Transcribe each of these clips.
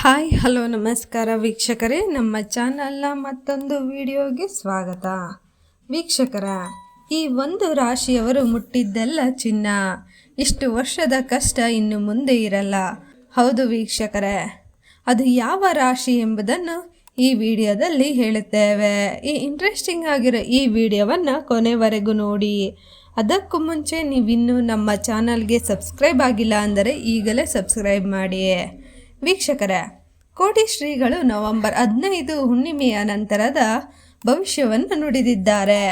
Hi hello ನಮಸ್ಕಾರ ವೀಕ್ಷಕರೇ, ನಮ್ಮ ಚಾನಲ್ನ ಮತ್ತೊಂದು ವಿಡಿಯೋಗೆ ಸ್ವಾಗತ. ವೀಕ್ಷಕರ, ಈ ಒಂದು ರಾಶಿಯವರು ಮುಟ್ಟಿದ್ದೆಲ್ಲ ಚಿನ್ನ. ಇಷ್ಟು ವರ್ಷದ ಕಷ್ಟ ಇನ್ನು ಮುಂದೆ ಇರಲ್ಲ. ಹೌದು ವೀಕ್ಷಕರೇ, ಅದು ಯಾವ ರಾಶಿ ಎಂಬುದನ್ನು ಈ ವಿಡಿಯೋದಲ್ಲಿ ಹೇಳುತ್ತೇವೆ. ಈ ಇಂಟ್ರೆಸ್ಟಿಂಗ್ ಆಗಿರೋ ಈ ವಿಡಿಯೋವನ್ನು ಕೊನೆವರೆಗೂ ನೋಡಿ. ಅದಕ್ಕೂ ಮುಂಚೆ ನೀವಿನ್ನೂ ನಮ್ಮ ಚಾನಲ್ಗೆ ಸಬ್ಸ್ಕ್ರೈಬ್ ಆಗಿಲ್ಲ ಅಂದರೆ ಈಗಲೇ ಸಬ್ಸ್ಕ್ರೈಬ್ ಮಾಡಿ. ವೀಕ್ಷಕರೇ, ಕೋಟಿ ಶ್ರೀಗಳು ನವೆಂಬರ್ 15 ಹುಣ್ಣಿಮೆಯ ನಂತರದ ಭವಿಷ್ಯವನ್ನು ನುಡಿದಿದ್ದಾರೆ.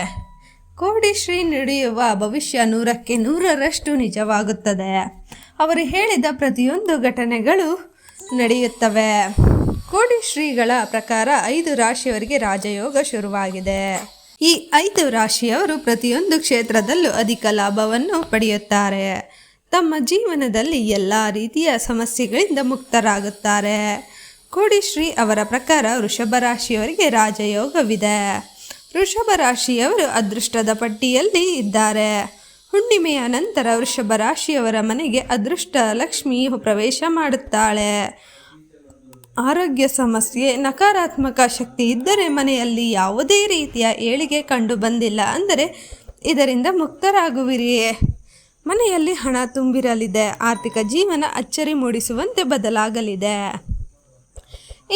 ಕೋಟಿ ಶ್ರೀ ನುಡಿಯುವ ಭವಿಷ್ಯ 100ಕ್ಕೆ 100ರಷ್ಟು ನಿಜವಾಗುತ್ತದೆ. ಅವರು ಹೇಳಿದ ಪ್ರತಿಯೊಂದು ಘಟನೆಗಳು ನಡೆಯುತ್ತವೆ. ಕೋಟಿ ಶ್ರೀಗಳ ಪ್ರಕಾರ 5 ರಾಶಿಯವರಿಗೆ ರಾಜಯೋಗ ಶುರುವಾಗಿದೆ. ಈ 5 ರಾಶಿಯವರು ಪ್ರತಿಯೊಂದು ಕ್ಷೇತ್ರದಲ್ಲೂ ಅಧಿಕ ಲಾಭವನ್ನು ಪಡೆಯುತ್ತಾರೆ. ತಮ್ಮ ಜೀವನದಲ್ಲಿ ಎಲ್ಲ ರೀತಿಯ ಸಮಸ್ಯೆಗಳಿಂದ ಮುಕ್ತರಾಗುತ್ತಾರೆ. ಕೋಟಿಶ್ರೀ ಅವರ ಪ್ರಕಾರ ವೃಷಭ ರಾಶಿಯವರಿಗೆ ರಾಜಯೋಗವಿದೆ. ವೃಷಭ ರಾಶಿಯವರು ಅದೃಷ್ಟದ ಪಟ್ಟಿಯಲ್ಲಿ ಇದ್ದಾರೆ. ಹುಣ್ಣಿಮೆಯ ನಂತರ ವೃಷಭ ರಾಶಿಯವರ ಮನೆಗೆ ಅದೃಷ್ಟ ಲಕ್ಷ್ಮಿ ಪ್ರವೇಶ ಮಾಡುತ್ತಾಳೆ. ಆರೋಗ್ಯ ಸಮಸ್ಯೆ, ನಕಾರಾತ್ಮಕ ಶಕ್ತಿ ಇದ್ದರೆ ಮನೆಯಲ್ಲಿ ಯಾವುದೇ ರೀತಿಯ ಏಳಿಗೆ ಕಂಡು ಬಂದಿಲ್ಲ ಅಂದರೆ ಇದರಿಂದ ಮುಕ್ತರಾಗುವಿರಿ. ಮನೆಯಲ್ಲಿ ಹಣ ತುಂಬಿರಲಿದೆ. ಆರ್ಥಿಕ ಜೀವನ ಅಚ್ಚರಿ ಮೂಡಿಸುವಂತೆ ಬದಲಾಗಲಿದೆ.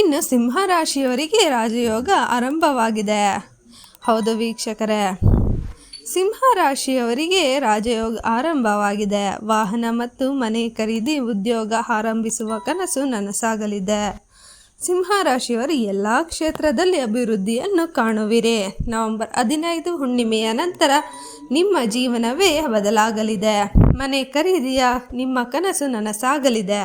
ಇನ್ನು ಸಿಂಹ ರಾಶಿಯವರಿಗೆ ರಾಜಯೋಗ ಆರಂಭವಾಗಿದೆ. ಹೌದು ವೀಕ್ಷಕರೇ, ಸಿಂಹ ರಾಶಿಯವರಿಗೆ ರಾಜಯೋಗ ಆರಂಭವಾಗಿದೆ. ವಾಹನ ಮತ್ತು ಮನೆ ಖರೀದಿ, ಉದ್ಯೋಗ ಆರಂಭಿಸುವ ಕನಸು ನನಸಾಗಲಿದೆ. ಸಿಂಹ ರಾಶಿಯವರು ಎಲ್ಲ ಕ್ಷೇತ್ರದಲ್ಲಿ ಅಭಿವೃದ್ಧಿಯನ್ನು ಕಾಣುವಿರಿ. ನವೆಂಬರ್ 15 ಹುಣ್ಣಿಮೆಯ ನಂತರ ನಿಮ್ಮ ಜೀವನವೇ ಬದಲಾಗಲಿದೆ. ಮನೆ ಖರೀದಿಯ ನಿಮ್ಮ ಕನಸು ನನಸಾಗಲಿದೆ.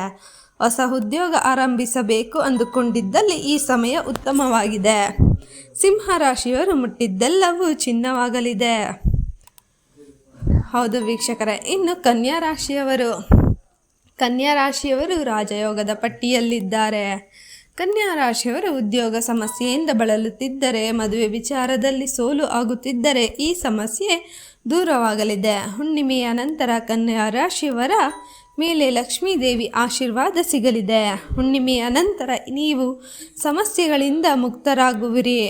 ಹೊಸ ಉದ್ಯೋಗ ಆರಂಭಿಸಬೇಕು ಅಂದುಕೊಂಡಿದ್ದಲ್ಲಿ ಈ ಸಮಯ ಉತ್ತಮವಾಗಿದೆ. ಸಿಂಹ ರಾಶಿಯವರು ಮುಟ್ಟಿದ್ದೆಲ್ಲವೂ ಚಿನ್ನವಾಗಲಿದೆ. ಹೌದು ವೀಕ್ಷಕರೇ, ಇನ್ನು ಕನ್ಯಾ ರಾಶಿಯವರು ರಾಜಯೋಗದ ಪಟ್ಟಿಯಲ್ಲಿದ್ದಾರೆ. ಕನ್ಯಾ ರಾಶಿಯವರು ಉದ್ಯೋಗ ಸಮಸ್ಯೆಯಿಂದ ಬಳಲುತ್ತಿದ್ದರೆ, ಮದುವೆ ವಿಚಾರದಲ್ಲಿ ಸೋಲು ಆಗುತ್ತಿದ್ದರೆ ಈ ಸಮಸ್ಯೆ ದೂರವಾಗಲಿದೆ. ಹುಣ್ಣಿಮೆಯ ನಂತರ ಕನ್ಯಾ ರಾಶಿಯವರ ಮೇಲೆ ಲಕ್ಷ್ಮೀದೇವಿ ಆಶೀರ್ವಾದ ಸಿಗಲಿದೆ. ಹುಣ್ಣಿಮೆಯ ನಂತರ ನೀವು ಸಮಸ್ಯೆಗಳಿಂದ ಮುಕ್ತರಾಗುವಿರಿ.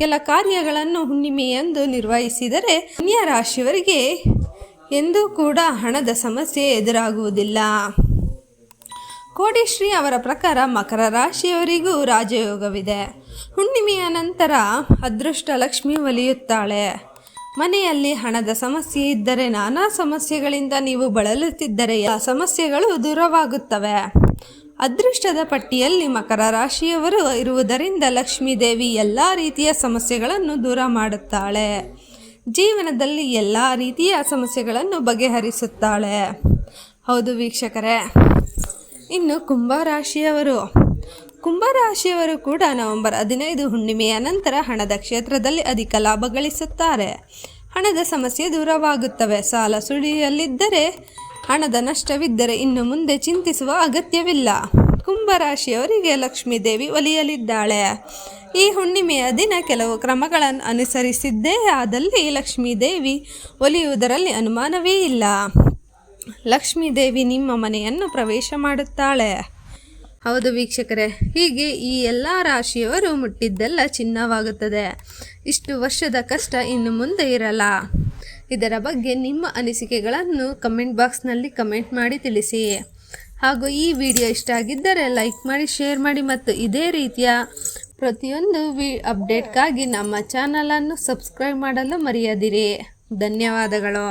ಕೆಲ ಕಾರ್ಯಗಳನ್ನು ಹುಣ್ಣಿಮೆಯಂದು ನಿರ್ವಹಿಸಿದರೆ ಕನ್ಯಾ ರಾಶಿಯವರಿಗೆ ಎಂದೂ ಕೂಡ ಹಣದ ಸಮಸ್ಯೆ ಎದುರಾಗುವುದಿಲ್ಲ. ಕೋಟಿಶ್ರೀ ಅವರ ಪ್ರಕಾರ ಮಕರ ರಾಶಿಯವರಿಗೂ ರಾಜಯೋಗವಿದೆ. ಹುಣ್ಣಿಮೆಯ ನಂತರ ಅದೃಷ್ಟ ಲಕ್ಷ್ಮಿ ಒಲಿಯುತ್ತಾಳೆ. ಮನೆಯಲ್ಲಿ ಹಣದ ಸಮಸ್ಯೆ ಇದ್ದರೆ, ನಾನಾ ಸಮಸ್ಯೆಗಳಿಂದ ನೀವು ಬಳಲುತ್ತಿದ್ದರೆ ಆ ಸಮಸ್ಯೆಗಳು ದೂರವಾಗುತ್ತವೆ. ಅದೃಷ್ಟದ ಪಟ್ಟಿಯಲ್ಲಿ ಮಕರ ರಾಶಿಯವರು ಇರುವುದರಿಂದ ಲಕ್ಷ್ಮೀದೇವಿ ಎಲ್ಲ ರೀತಿಯ ಸಮಸ್ಯೆಗಳನ್ನು ದೂರ ಮಾಡುತ್ತಾಳೆ. ಜೀವನದಲ್ಲಿ ಎಲ್ಲ ರೀತಿಯ ಸಮಸ್ಯೆಗಳನ್ನು ಬಗೆಹರಿಸುತ್ತಾಳೆ. ಹೌದು ವೀಕ್ಷಕರೇ, ಇನ್ನು ಕುಂಭರಾಶಿಯವರು ಕೂಡ ನವೆಂಬರ್ 15 ಹುಣ್ಣಿಮೆಯ ನಂತರ ಹಣದ ಕ್ಷೇತ್ರದಲ್ಲಿ ಅಧಿಕ ಲಾಭ ಗಳಿಸುತ್ತಾರೆ. ಹಣದ ಸಮಸ್ಯೆ ದೂರವಾಗುತ್ತವೆ. ಸಾಲ ಸುಳಿಯಲ್ಲಿದ್ದರೆ, ಹಣದ ನಷ್ಟವಿದ್ದರೆ ಇನ್ನು ಮುಂದೆ ಚಿಂತಿಸುವ ಅಗತ್ಯವಿಲ್ಲ. ಕುಂಭರಾಶಿಯವರಿಗೆ ಲಕ್ಷ್ಮೀದೇವಿ ಒಲಿಯಲಿದ್ದಾಳೆ. ಈ ಹುಣ್ಣಿಮೆಯ ದಿನ ಕೆಲವು ಕ್ರಮಗಳನ್ನು ಅನುಸರಿಸಿದ್ದೇ ಆದಲ್ಲಿ ಲಕ್ಷ್ಮೀದೇವಿ ಒಲಿಯುವುದರಲ್ಲಿ ಅನುಮಾನವೇ ಇಲ್ಲ. ಲಕ್ಷ್ಮೀದೇವಿ ನಿಮ್ಮ ಮನೆಯನ್ನು ಪ್ರವೇಶ ಮಾಡುತ್ತಾಳೆ. ಹೌದು ವೀಕ್ಷಕರೇ, ಹೀಗೆ ಈ ಎಲ್ಲ ರಾಶಿಯವರು ಮುಟ್ಟಿದ್ದೆಲ್ಲ ಚಿನ್ನವಾಗುತ್ತದೆ. ಇಷ್ಟು ವರ್ಷದ ಕಷ್ಟ ಇನ್ನು ಮುಂದೆ ಇರಲ್ಲ. ಇದರ ಬಗ್ಗೆ ನಿಮ್ಮ ಅನಿಸಿಕೆಗಳನ್ನು ಕಮೆಂಟ್ ಬಾಕ್ಸ್ನಲ್ಲಿ ಕಮೆಂಟ್ ಮಾಡಿ ತಿಳಿಸಿ. ಹಾಗೂ ಈ ವಿಡಿಯೋ ಇಷ್ಟ ಆಗಿದ್ದರೆ ಲೈಕ್ ಮಾಡಿ, ಶೇರ್ ಮಾಡಿ ಮತ್ತು ಇದೇ ರೀತಿಯ ಪ್ರತಿಯೊಂದು ಅಪ್ಡೇಟ್ಗಾಗಿ ನಮ್ಮ ಚಾನಲನ್ನು ಸಬ್ಸ್ಕ್ರೈಬ್ ಮಾಡಲು ಮರೆಯದಿರಿ. ಧನ್ಯವಾದಗಳು.